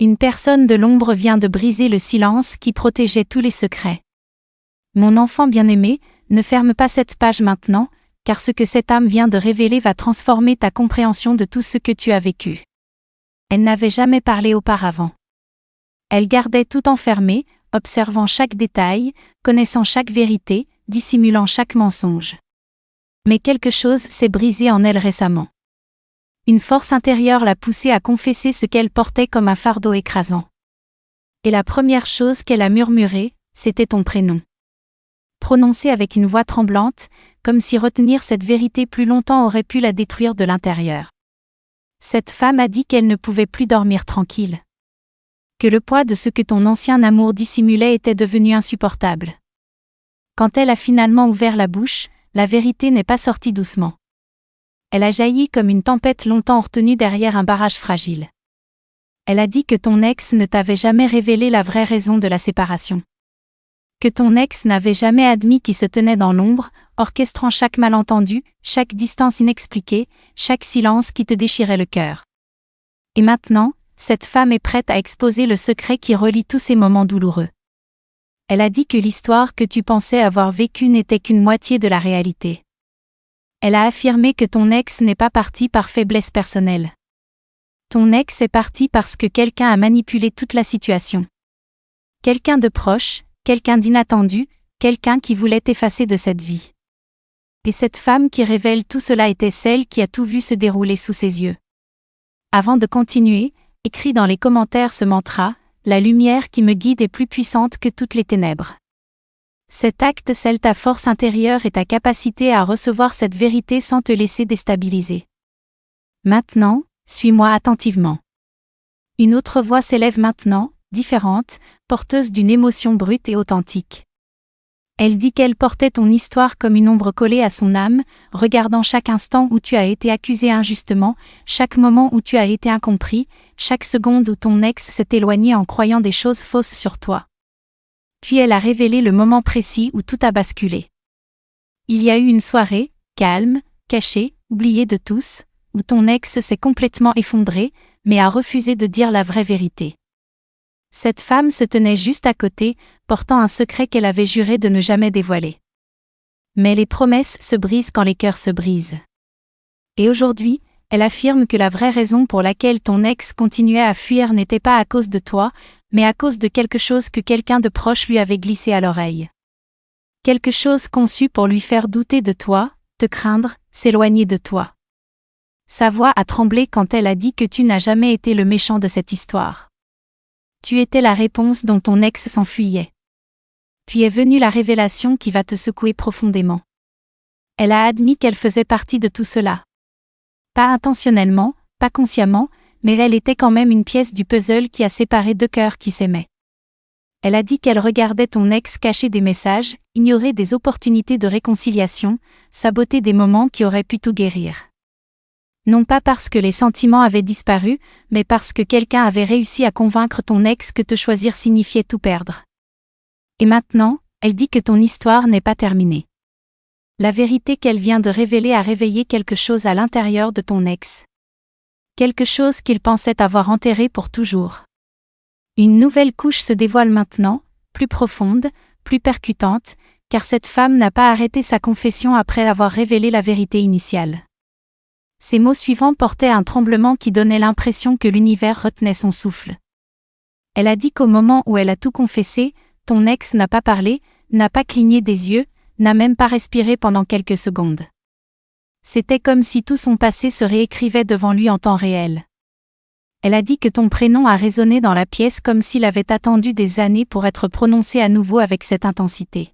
Une personne de l'ombre vient de briser le silence qui protégeait tous les secrets. Mon enfant bien-aimé, ne ferme pas cette page maintenant, car ce que cette âme vient de révéler va transformer ta compréhension de tout ce que tu as vécu. Elle n'avait jamais parlé auparavant. Elle gardait tout enfermé, observant chaque détail, connaissant chaque vérité, dissimulant chaque mensonge. Mais quelque chose s'est brisé en elle récemment. Une force intérieure l'a poussée à confesser ce qu'elle portait comme un fardeau écrasant. Et la première chose qu'elle a murmurée, c'était ton prénom. Prononcé avec une voix tremblante, comme si retenir cette vérité plus longtemps aurait pu la détruire de l'intérieur. Cette femme a dit qu'elle ne pouvait plus dormir tranquille. Que le poids de ce que ton ancien amour dissimulait était devenu insupportable. Quand elle a finalement ouvert la bouche, la vérité n'est pas sortie doucement. Elle a jailli comme une tempête longtemps retenue derrière un barrage fragile. Elle a dit que ton ex ne t'avait jamais révélé la vraie raison de la séparation. Que ton ex n'avait jamais admis qu'il se tenait dans l'ombre, orchestrant chaque malentendu, chaque distance inexpliquée, chaque silence qui te déchirait le cœur. Et maintenant, cette femme est prête à exposer le secret qui relie tous ces moments douloureux. Elle a dit que l'histoire que tu pensais avoir vécue n'était qu'une moitié de la réalité. Elle a affirmé que ton ex n'est pas parti par faiblesse personnelle. Ton ex est parti parce que quelqu'un a manipulé toute la situation. Quelqu'un de proche, quelqu'un d'inattendu, quelqu'un qui voulait t'effacer de cette vie. Et cette femme qui révèle tout cela était celle qui a tout vu se dérouler sous ses yeux. Avant de continuer, écris dans les commentaires ce mantra: la lumière qui me guide est plus puissante que toutes les ténèbres. Cet acte scelle ta force intérieure et ta capacité à recevoir cette vérité sans te laisser déstabiliser. Maintenant, suis-moi attentivement. Une autre voix s'élève maintenant, différente, porteuse d'une émotion brute et authentique. Elle dit qu'elle portait ton histoire comme une ombre collée à son âme, regardant chaque instant où tu as été accusé injustement, chaque moment où tu as été incompris, chaque seconde où ton ex s'est éloigné en croyant des choses fausses sur toi. Puis elle a révélé le moment précis où tout a basculé. Il y a eu une soirée, calme, cachée, oubliée de tous, où ton ex s'est complètement effondré, mais a refusé de dire la vraie vérité. Cette femme se tenait juste à côté, portant un secret qu'elle avait juré de ne jamais dévoiler. Mais les promesses se brisent quand les cœurs se brisent. Et aujourd'hui, elle affirme que la vraie raison pour laquelle ton ex continuait à fuir n'était pas à cause de toi, mais à cause de quelque chose que quelqu'un de proche lui avait glissé à l'oreille. Quelque chose conçu pour lui faire douter de toi, te craindre, s'éloigner de toi. Sa voix a tremblé quand elle a dit que tu n'as jamais été le méchant de cette histoire. Tu étais la réponse dont ton ex s'enfuyait. Puis est venue la révélation qui va te secouer profondément. Elle a admis qu'elle faisait partie de tout cela. Pas intentionnellement, pas consciemment, mais elle était quand même une pièce du puzzle qui a séparé deux cœurs qui s'aimaient. Elle a dit qu'elle regardait ton ex cacher des messages, ignorer des opportunités de réconciliation, saboter des moments qui auraient pu tout guérir. Non pas parce que les sentiments avaient disparu, mais parce que quelqu'un avait réussi à convaincre ton ex que te choisir signifiait tout perdre. Et maintenant, elle dit que ton histoire n'est pas terminée. La vérité qu'elle vient de révéler a réveillé quelque chose à l'intérieur de ton ex. Quelque chose qu'il pensait avoir enterré pour toujours. Une nouvelle couche se dévoile maintenant, plus profonde, plus percutante, car cette femme n'a pas arrêté sa confession après avoir révélé la vérité initiale. Ces mots suivants portaient un tremblement qui donnait l'impression que l'univers retenait son souffle. Elle a dit qu'au moment où elle a tout confessé, ton ex n'a pas parlé, n'a pas cligné des yeux, n'a même pas respiré pendant quelques secondes. C'était comme si tout son passé se réécrivait devant lui en temps réel. Elle a dit que ton prénom a résonné dans la pièce comme s'il avait attendu des années pour être prononcé à nouveau avec cette intensité.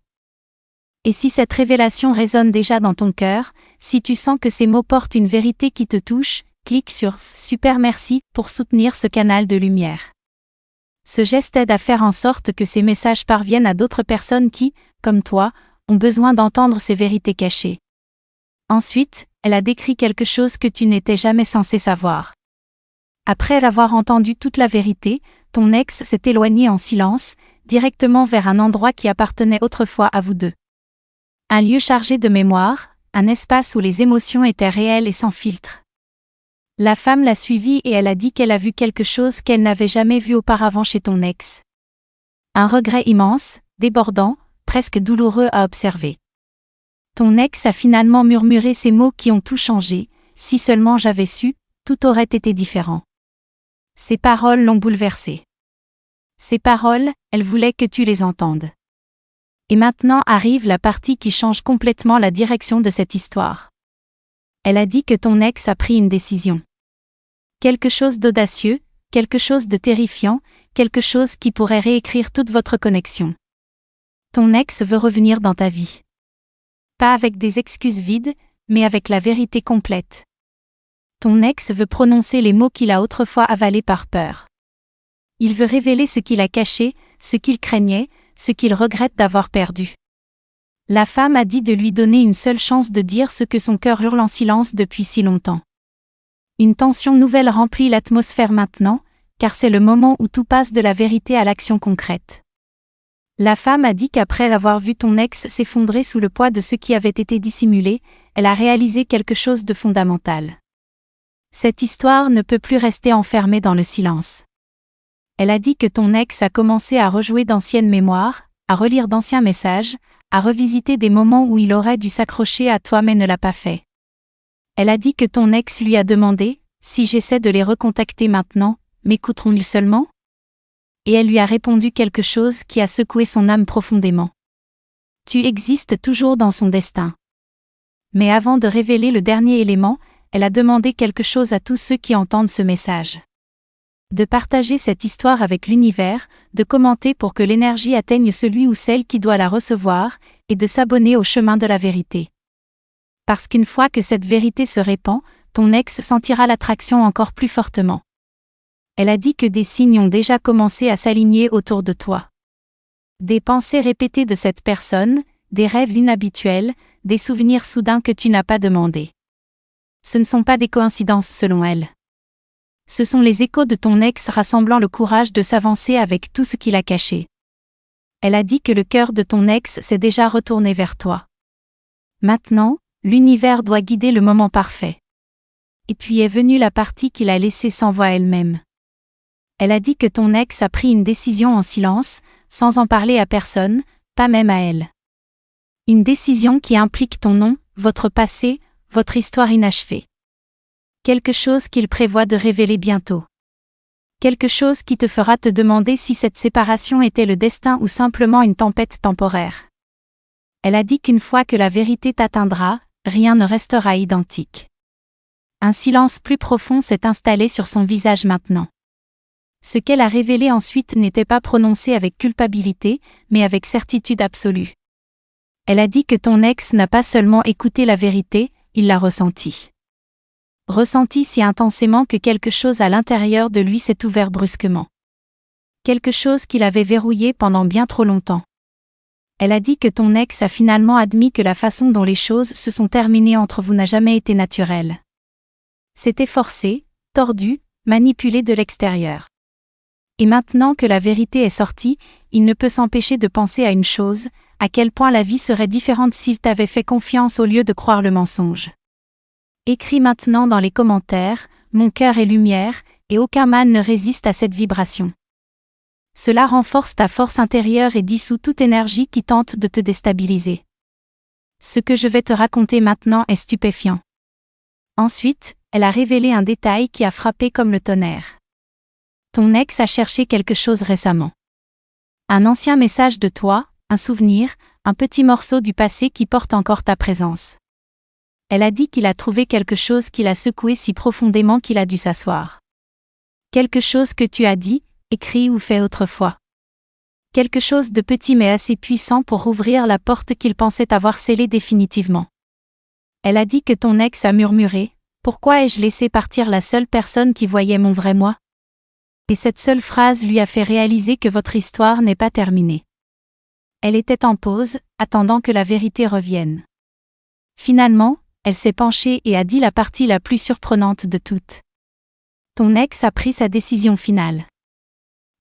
Et si cette révélation résonne déjà dans ton cœur, si tu sens que ces mots portent une vérité qui te touche, clique sur « Super merci » pour soutenir ce canal de lumière. Ce geste aide à faire en sorte que ces messages parviennent à d'autres personnes qui, comme toi, ont besoin d'entendre ces vérités cachées. Ensuite, elle a décrit quelque chose que tu n'étais jamais censé savoir. Après avoir entendu toute la vérité, ton ex s'est éloigné en silence, directement vers un endroit qui appartenait autrefois à vous deux. Un lieu chargé de mémoire, un espace où les émotions étaient réelles et sans filtre. La femme l'a suivie et elle a dit qu'elle a vu quelque chose qu'elle n'avait jamais vu auparavant chez ton ex. Un regret immense, débordant, presque douloureux à observer. Ton ex a finalement murmuré ces mots qui ont tout changé. Si seulement j'avais su, tout aurait été différent. Ces paroles l'ont bouleversée. Ces paroles, elle voulait que tu les entendes. Et maintenant arrive la partie qui change complètement la direction de cette histoire. Elle a dit que ton ex a pris une décision. Quelque chose d'audacieux, quelque chose de terrifiant, quelque chose qui pourrait réécrire toute votre connexion. Ton ex veut revenir dans ta vie. Pas avec des excuses vides, mais avec la vérité complète. Ton ex veut prononcer les mots qu'il a autrefois avalés par peur. Il veut révéler ce qu'il a caché, ce qu'il craignait, ce qu'il regrette d'avoir perdu. La femme a dit de lui donner une seule chance de dire ce que son cœur hurle en silence depuis si longtemps. Une tension nouvelle remplit l'atmosphère maintenant, car c'est le moment où tout passe de la vérité à l'action concrète. La femme a dit qu'après avoir vu ton ex s'effondrer sous le poids de ce qui avait été dissimulé, elle a réalisé quelque chose de fondamental. Cette histoire ne peut plus rester enfermée dans le silence. Elle a dit que ton ex a commencé à rejouer d'anciennes mémoires, à relire d'anciens messages, à revisiter des moments où il aurait dû s'accrocher à toi mais ne l'a pas fait. Elle a dit que ton ex lui a demandé, si j'essaie de les recontacter maintenant, m'écouteront-ils seulement ? Et elle lui a répondu quelque chose qui a secoué son âme profondément. Tu existes toujours dans son destin. Mais avant de révéler le dernier élément, elle a demandé quelque chose à tous ceux qui entendent ce message. De partager cette histoire avec l'univers, de commenter pour que l'énergie atteigne celui ou celle qui doit la recevoir, et de s'abonner au chemin de la vérité. Parce qu'une fois que cette vérité se répand, ton ex sentira l'attraction encore plus fortement. Elle a dit que des signes ont déjà commencé à s'aligner autour de toi. Des pensées répétées de cette personne, des rêves inhabituels, des souvenirs soudains que tu n'as pas demandés. Ce ne sont pas des coïncidences selon elle. Ce sont les échos de ton ex rassemblant le courage de s'avancer avec tout ce qu'il a caché. Elle a dit que le cœur de ton ex s'est déjà retourné vers toi. Maintenant, l'univers doit guider le moment parfait. Et puis est venue la partie qu'il a laissée sans voix elle-même. Elle a dit que ton ex a pris une décision en silence, sans en parler à personne, pas même à elle. Une décision qui implique ton nom, votre passé, votre histoire inachevée. Quelque chose qu'il prévoit de révéler bientôt. Quelque chose qui te fera te demander si cette séparation était le destin ou simplement une tempête temporaire. Elle a dit qu'une fois que la vérité t'atteindra, rien ne restera identique. Un silence plus profond s'est installé sur son visage maintenant. Ce qu'elle a révélé ensuite n'était pas prononcé avec culpabilité, mais avec certitude absolue. Elle a dit que ton ex n'a pas seulement écouté la vérité, il l'a ressentie. Ressenti si intensément que quelque chose à l'intérieur de lui s'est ouvert brusquement. Quelque chose qu'il avait verrouillé pendant bien trop longtemps. Elle a dit que ton ex a finalement admis que la façon dont les choses se sont terminées entre vous n'a jamais été naturelle. C'était forcé, tordu, manipulé de l'extérieur. Et maintenant que la vérité est sortie, il ne peut s'empêcher de penser à une chose, à quel point la vie serait différente s'il t'avait fait confiance au lieu de croire le mensonge. Écris maintenant dans les commentaires, mon cœur est lumière, et aucun mal ne résiste à cette vibration. Cela renforce ta force intérieure et dissout toute énergie qui tente de te déstabiliser. Ce que je vais te raconter maintenant est stupéfiant. Ensuite, elle a révélé un détail qui a frappé comme le tonnerre. Ton ex a cherché quelque chose récemment. Un ancien message de toi, un souvenir, un petit morceau du passé qui porte encore ta présence. Elle a dit qu'il a trouvé quelque chose qui l'a secoué si profondément qu'il a dû s'asseoir. Quelque chose que tu as dit, écrit ou fait autrefois. Quelque chose de petit mais assez puissant pour ouvrir la porte qu'il pensait avoir scellée définitivement. Elle a dit que ton ex a murmuré « Pourquoi ai-je laissé partir la seule personne qui voyait mon vrai moi ?» Et cette seule phrase lui a fait réaliser que votre histoire n'est pas terminée. Elle était en pause, attendant que la vérité revienne. Finalement, elle s'est penchée et a dit la partie la plus surprenante de toutes. Ton ex a pris sa décision finale.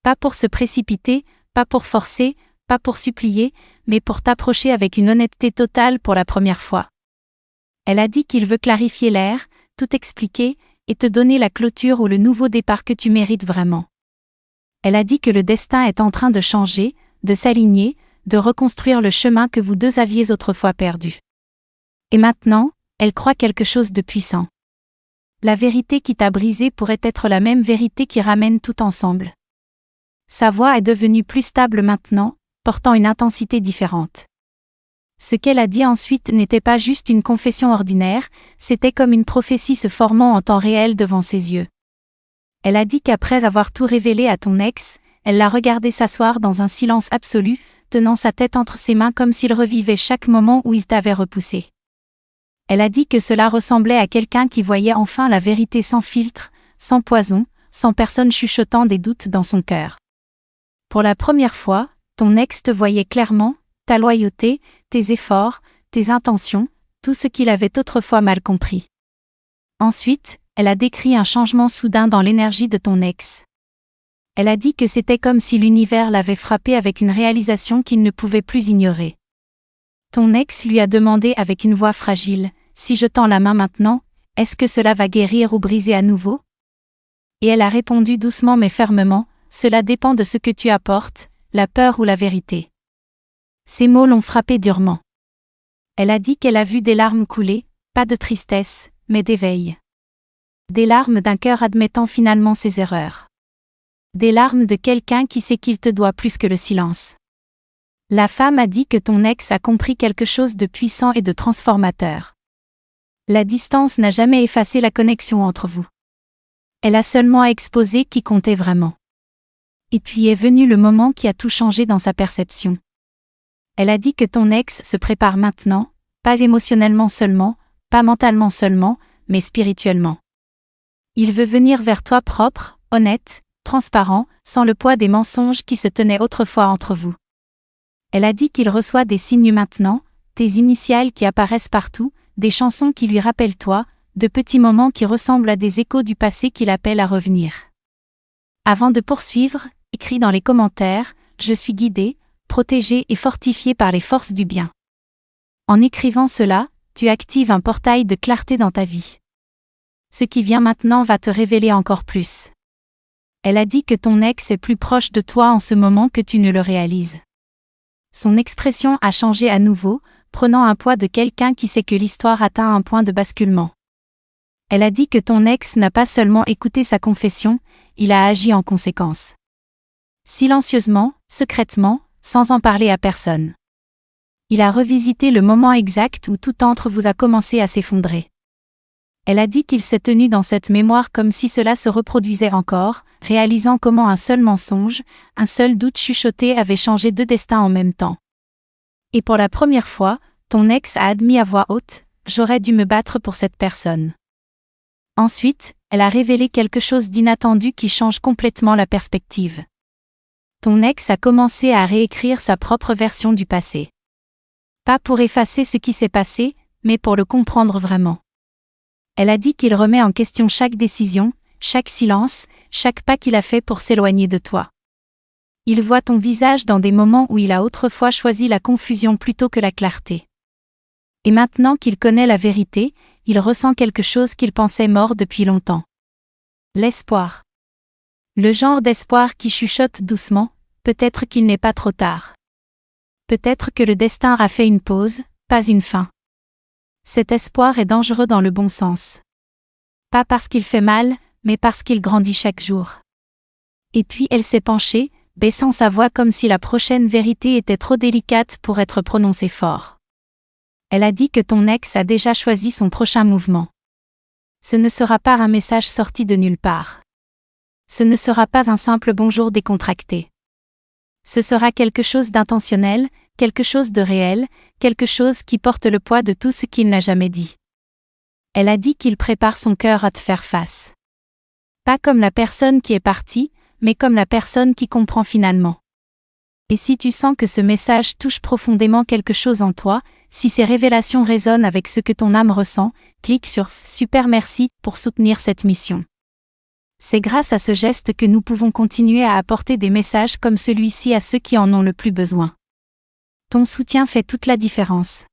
Pas pour se précipiter, pas pour forcer, pas pour supplier, mais pour t'approcher avec une honnêteté totale pour la première fois. Elle a dit qu'il veut clarifier l'air, tout expliquer, et te donner la clôture ou le nouveau départ que tu mérites vraiment. Elle a dit que le destin est en train de changer, de s'aligner, de reconstruire le chemin que vous deux aviez autrefois perdu. Et maintenant, elle croit quelque chose de puissant. La vérité qui t'a brisé pourrait être la même vérité qui ramène tout ensemble. Sa voix est devenue plus stable maintenant, portant une intensité différente. Ce qu'elle a dit ensuite n'était pas juste une confession ordinaire, c'était comme une prophétie se formant en temps réel devant ses yeux. Elle a dit qu'après avoir tout révélé à ton ex, elle l'a regardé s'asseoir dans un silence absolu, tenant sa tête entre ses mains comme s'il revivait chaque moment où il t'avait repoussé. Elle a dit que cela ressemblait à quelqu'un qui voyait enfin la vérité sans filtre, sans poison, sans personne chuchotant des doutes dans son cœur. Pour la première fois, ton ex te voyait clairement, ta loyauté, tes efforts, tes intentions, tout ce qu'il avait autrefois mal compris. Ensuite, elle a décrit un changement soudain dans l'énergie de ton ex. Elle a dit que c'était comme si l'univers l'avait frappé avec une réalisation qu'il ne pouvait plus ignorer. Ton ex lui a demandé avec une voix fragile, « Si je tends la main maintenant, est-ce que cela va guérir ou briser à nouveau ?» Et elle a répondu doucement mais fermement, « Cela dépend de ce que tu apportes, la peur ou la vérité. » Ces mots l'ont frappée durement. Elle a dit qu'elle a vu des larmes couler, pas de tristesse, mais d'éveil. Des larmes d'un cœur admettant finalement ses erreurs. Des larmes de quelqu'un qui sait qu'il te doit plus que le silence. La femme a dit que ton ex a compris quelque chose de puissant et de transformateur. La distance n'a jamais effacé la connexion entre vous. Elle a seulement exposé qui comptait vraiment. Et puis est venu le moment qui a tout changé dans sa perception. Elle a dit que ton ex se prépare maintenant, pas émotionnellement seulement, pas mentalement seulement, mais spirituellement. Il veut venir vers toi propre, honnête, transparent, sans le poids des mensonges qui se tenaient autrefois entre vous. Elle a dit qu'il reçoit des signes maintenant, tes initiales qui apparaissent partout, des chansons qui lui rappellent toi, de petits moments qui ressemblent à des échos du passé qui l'appellent à revenir. Avant de poursuivre, écris dans les commentaires, je suis guidé, protégé et fortifié par les forces du bien. En écrivant cela, tu actives un portail de clarté dans ta vie. Ce qui vient maintenant va te révéler encore plus. Elle a dit que ton ex est plus proche de toi en ce moment que tu ne le réalises. Son expression a changé à nouveau, prenant un poids de quelqu'un qui sait que l'histoire atteint un point de basculement. Elle a dit que ton ex n'a pas seulement écouté sa confession, il a agi en conséquence. Silencieusement, secrètement, sans en parler à personne. Il a revisité le moment exact où tout entre vous a commencé à s'effondrer. Elle a dit qu'il s'est tenu dans cette mémoire comme si cela se reproduisait encore, réalisant comment un seul mensonge, un seul doute chuchoté avait changé deux destins en même temps. Et pour la première fois, ton ex a admis à voix haute, « J'aurais dû me battre pour cette personne. » Ensuite, elle a révélé quelque chose d'inattendu qui change complètement la perspective. Ton ex a commencé à réécrire sa propre version du passé. Pas pour effacer ce qui s'est passé, mais pour le comprendre vraiment. Elle a dit qu'il remet en question chaque décision, chaque silence, chaque pas qu'il a fait pour s'éloigner de toi. Il voit ton visage dans des moments où il a autrefois choisi la confusion plutôt que la clarté. Et maintenant qu'il connaît la vérité, il ressent quelque chose qu'il pensait mort depuis longtemps. L'espoir. Le genre d'espoir qui chuchote doucement, peut-être qu'il n'est pas trop tard. Peut-être que le destin a fait une pause, pas une fin. Cet espoir est dangereux dans le bon sens. Pas parce qu'il fait mal, mais parce qu'il grandit chaque jour. Et puis elle s'est penchée, baissant sa voix comme si la prochaine vérité était trop délicate pour être prononcée fort. Elle a dit que ton ex a déjà choisi son prochain mouvement. Ce ne sera pas un message sorti de nulle part. Ce ne sera pas un simple bonjour décontracté. Ce sera quelque chose d'intentionnel, quelque chose de réel, quelque chose qui porte le poids de tout ce qu'il n'a jamais dit. Elle a dit qu'il prépare son cœur à te faire face. Pas comme la personne qui est partie, mais comme la personne qui comprend finalement. Et si tu sens que ce message touche profondément quelque chose en toi, si ces révélations résonnent avec ce que ton âme ressent, clique sur « Super merci » pour soutenir cette mission. C'est grâce à ce geste que nous pouvons continuer à apporter des messages comme celui-ci à ceux qui en ont le plus besoin. Ton soutien fait toute la différence.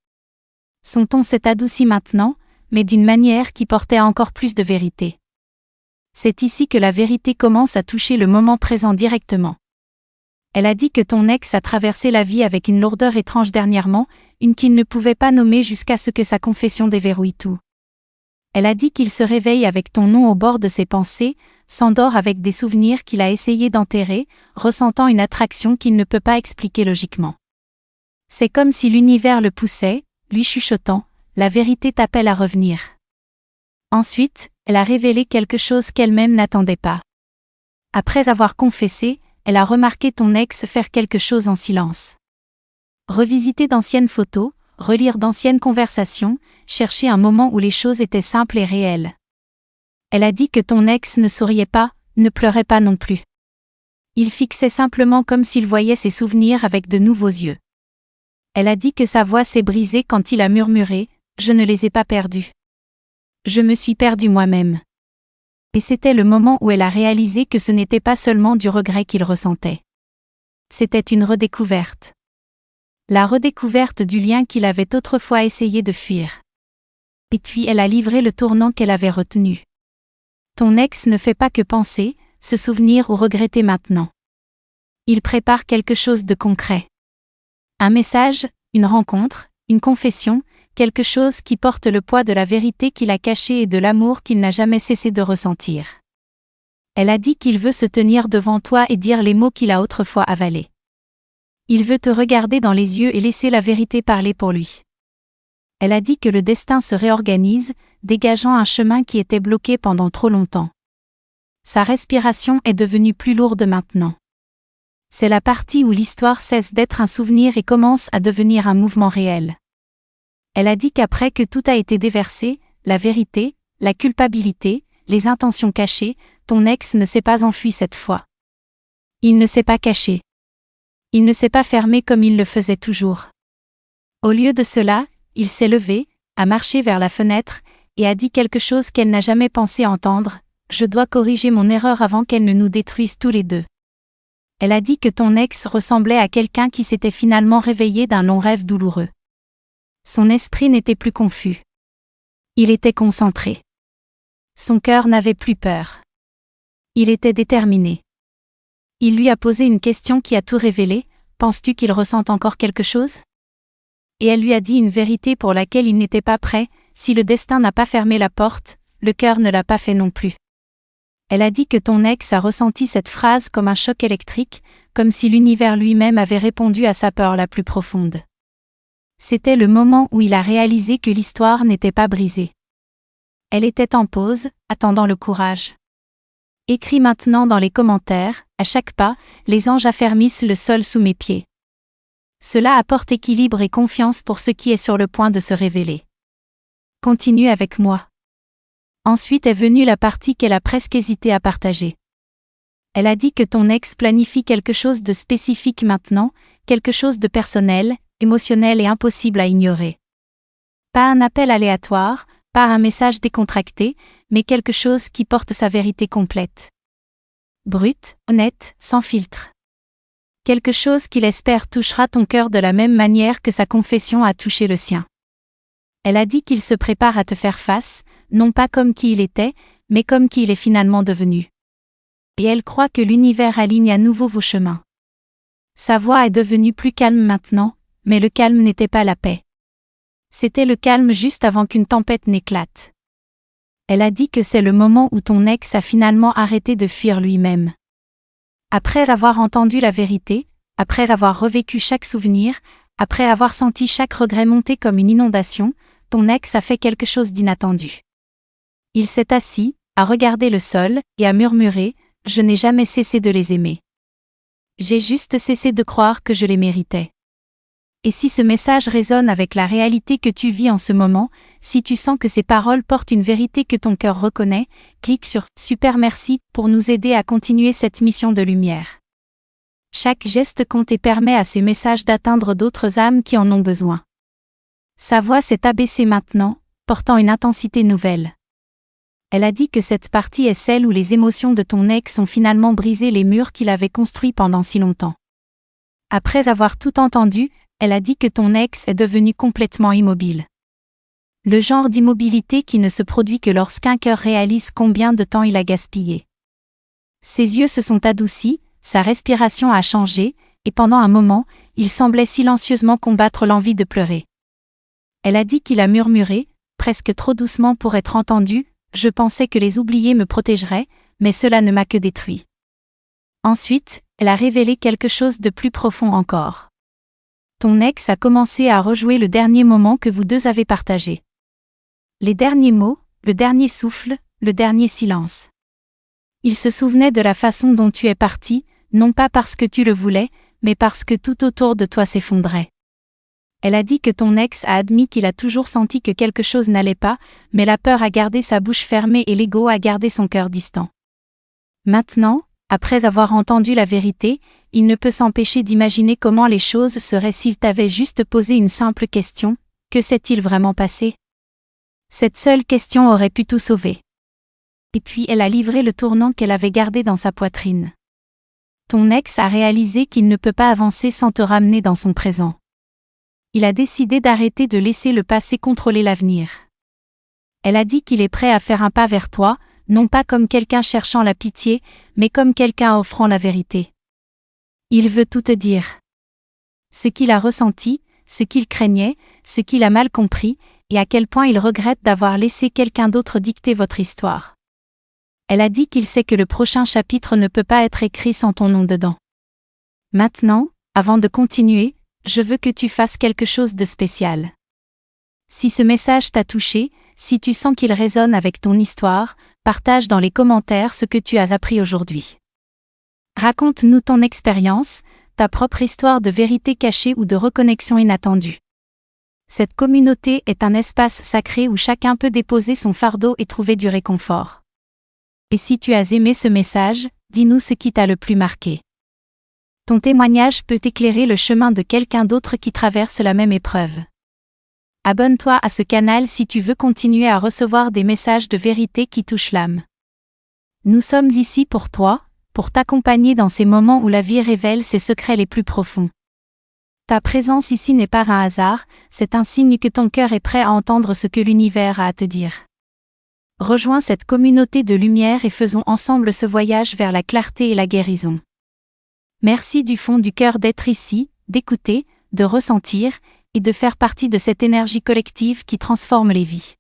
Son ton s'est adouci maintenant, mais d'une manière qui portait encore plus de vérité. C'est ici que la vérité commence à toucher le moment présent directement. Elle a dit que ton ex a traversé la vie avec une lourdeur étrange dernièrement, une qu'il ne pouvait pas nommer jusqu'à ce que sa confession déverrouille tout. Elle a dit qu'il se réveille avec ton nom au bord de ses pensées, s'endort avec des souvenirs qu'il a essayé d'enterrer, ressentant une attraction qu'il ne peut pas expliquer logiquement. C'est comme si l'univers le poussait, lui chuchotant, la vérité t'appelle à revenir. Ensuite, elle a révélé quelque chose qu'elle-même n'attendait pas. Après avoir confessé, elle a remarqué ton ex faire quelque chose en silence. Revisiter d'anciennes photos, relire d'anciennes conversations, chercher un moment où les choses étaient simples et réelles. Elle a dit que ton ex ne souriait pas, ne pleurait pas non plus. Il fixait simplement comme s'il voyait ses souvenirs avec de nouveaux yeux. Elle a dit que sa voix s'est brisée quand il a murmuré « Je ne les ai pas perdus. Je me suis perdu moi-même. » Et c'était le moment où elle a réalisé que ce n'était pas seulement du regret qu'il ressentait. C'était une redécouverte. La redécouverte du lien qu'il avait autrefois essayé de fuir. Et puis elle a livré le tournant qu'elle avait retenu. Ton ex ne fait pas que penser, se souvenir ou regretter maintenant. Il prépare quelque chose de concret. Un message, une rencontre, une confession, quelque chose qui porte le poids de la vérité qu'il a cachée et de l'amour qu'il n'a jamais cessé de ressentir. Elle a dit qu'il veut se tenir devant toi et dire les mots qu'il a autrefois avalés. Il veut te regarder dans les yeux et laisser la vérité parler pour lui. Elle a dit que le destin se réorganise, dégageant un chemin qui était bloqué pendant trop longtemps. Sa respiration est devenue plus lourde maintenant. C'est la partie où l'histoire cesse d'être un souvenir et commence à devenir un mouvement réel. Elle a dit qu'après que tout a été déversé, la vérité, la culpabilité, les intentions cachées, ton ex ne s'est pas enfui cette fois. Il ne s'est pas caché. Il ne s'est pas fermé comme il le faisait toujours. Au lieu de cela, il s'est levé, a marché vers la fenêtre, et a dit quelque chose qu'elle n'a jamais pensé entendre « Je dois corriger mon erreur avant qu'elle ne nous détruise tous les deux ». Elle a dit que ton ex ressemblait à quelqu'un qui s'était finalement réveillé d'un long rêve douloureux. Son esprit n'était plus confus. Il était concentré. Son cœur n'avait plus peur. Il était déterminé. Il lui a posé une question qui a tout révélé. Penses-tu qu'il ressente encore quelque chose ? Et elle lui a dit une vérité pour laquelle il n'était pas prêt. Si le destin n'a pas fermé la porte, le cœur ne l'a pas fait non plus. Elle a dit que ton ex a ressenti cette phrase comme un choc électrique, comme si l'univers lui-même avait répondu à sa peur la plus profonde. C'était le moment où il a réalisé que l'histoire n'était pas brisée. Elle était en pause, attendant le courage. Écris maintenant dans les commentaires, à chaque pas, les anges affermissent le sol sous mes pieds. Cela apporte équilibre et confiance pour ce qui est sur le point de se révéler. Continue avec moi. Ensuite est venue la partie qu'elle a presque hésité à partager. Elle a dit que ton ex planifie quelque chose de spécifique maintenant, quelque chose de personnel, émotionnel et impossible à ignorer. Pas un appel aléatoire, pas un message décontracté, mais quelque chose qui porte sa vérité complète. Brute, honnête, sans filtre. Quelque chose qu'il espère touchera ton cœur de la même manière que sa confession a touché le sien. Elle a dit qu'il se prépare à te faire face, non pas comme qui il était, mais comme qui il est finalement devenu. Et elle croit que l'univers aligne à nouveau vos chemins. Sa voix est devenue plus calme maintenant, mais le calme n'était pas la paix. C'était le calme juste avant qu'une tempête n'éclate. Elle a dit que c'est le moment où ton ex a finalement arrêté de fuir lui-même. Après avoir entendu la vérité, après avoir revécu chaque souvenir, après avoir senti chaque regret monter comme une inondation, ton ex a fait quelque chose d'inattendu. Il s'est assis, a regardé le sol, et a murmuré « Je n'ai jamais cessé de les aimer. J'ai juste cessé de croire que je les méritais. » Et si ce message résonne avec la réalité que tu vis en ce moment, si tu sens que ces paroles portent une vérité que ton cœur reconnaît, clique sur « Super merci » pour nous aider à continuer cette mission de lumière. Chaque geste compte et permet à ces messages d'atteindre d'autres âmes qui en ont besoin. Sa voix s'est abaissée maintenant, portant une intensité nouvelle. Elle a dit que cette partie est celle où les émotions de ton ex ont finalement brisé les murs qu'il avait construits pendant si longtemps. Après avoir tout entendu, elle a dit que ton ex est devenu complètement immobile. Le genre d'immobilité qui ne se produit que lorsqu'un cœur réalise combien de temps il a gaspillé. Ses yeux se sont adoucis, sa respiration a changé, et pendant un moment, il semblait silencieusement combattre l'envie de pleurer. Elle a dit qu'il a murmuré, presque trop doucement pour être entendu, « Je pensais que les oubliés me protégeraient, mais cela ne m'a que détruit. » Ensuite, elle a révélé quelque chose de plus profond encore. Ton ex a commencé à rejouer le dernier moment que vous deux avez partagé. Les derniers mots, le dernier souffle, le dernier silence. Il se souvenait de la façon dont tu es parti, non pas parce que tu le voulais, mais parce que tout autour de toi s'effondrait. Elle a dit que ton ex a admis qu'il a toujours senti que quelque chose n'allait pas, mais la peur a gardé sa bouche fermée et l'ego a gardé son cœur distant. Maintenant, après avoir entendu la vérité, il ne peut s'empêcher d'imaginer comment les choses seraient s'il t'avait juste posé une simple question, que s'est-il vraiment passé? Cette seule question aurait pu tout sauver. Et puis elle a livré le tournant qu'elle avait gardé dans sa poitrine. Ton ex a réalisé qu'il ne peut pas avancer sans te ramener dans son présent. Il a décidé d'arrêter de laisser le passé contrôler l'avenir. Elle a dit qu'il est prêt à faire un pas vers toi, non pas comme quelqu'un cherchant la pitié, mais comme quelqu'un offrant la vérité. Il veut tout te dire. Ce qu'il a ressenti, ce qu'il craignait, ce qu'il a mal compris, et à quel point il regrette d'avoir laissé quelqu'un d'autre dicter votre histoire. Elle a dit qu'il sait que le prochain chapitre ne peut pas être écrit sans ton nom dedans. Maintenant, avant de continuer, je veux que tu fasses quelque chose de spécial. Si ce message t'a touché, si tu sens qu'il résonne avec ton histoire, partage dans les commentaires ce que tu as appris aujourd'hui. Raconte-nous ton expérience, ta propre histoire de vérité cachée ou de reconnexion inattendue. Cette communauté est un espace sacré où chacun peut déposer son fardeau et trouver du réconfort. Et si tu as aimé ce message, dis-nous ce qui t'a le plus marqué. Ton témoignage peut éclairer le chemin de quelqu'un d'autre qui traverse la même épreuve. Abonne-toi à ce canal si tu veux continuer à recevoir des messages de vérité qui touchent l'âme. Nous sommes ici pour toi, pour t'accompagner dans ces moments où la vie révèle ses secrets les plus profonds. Ta présence ici n'est pas un hasard, c'est un signe que ton cœur est prêt à entendre ce que l'univers a à te dire. Rejoins cette communauté de lumière et faisons ensemble ce voyage vers la clarté et la guérison. Merci du fond du cœur d'être ici, d'écouter, de ressentir, et de faire partie de cette énergie collective qui transforme les vies.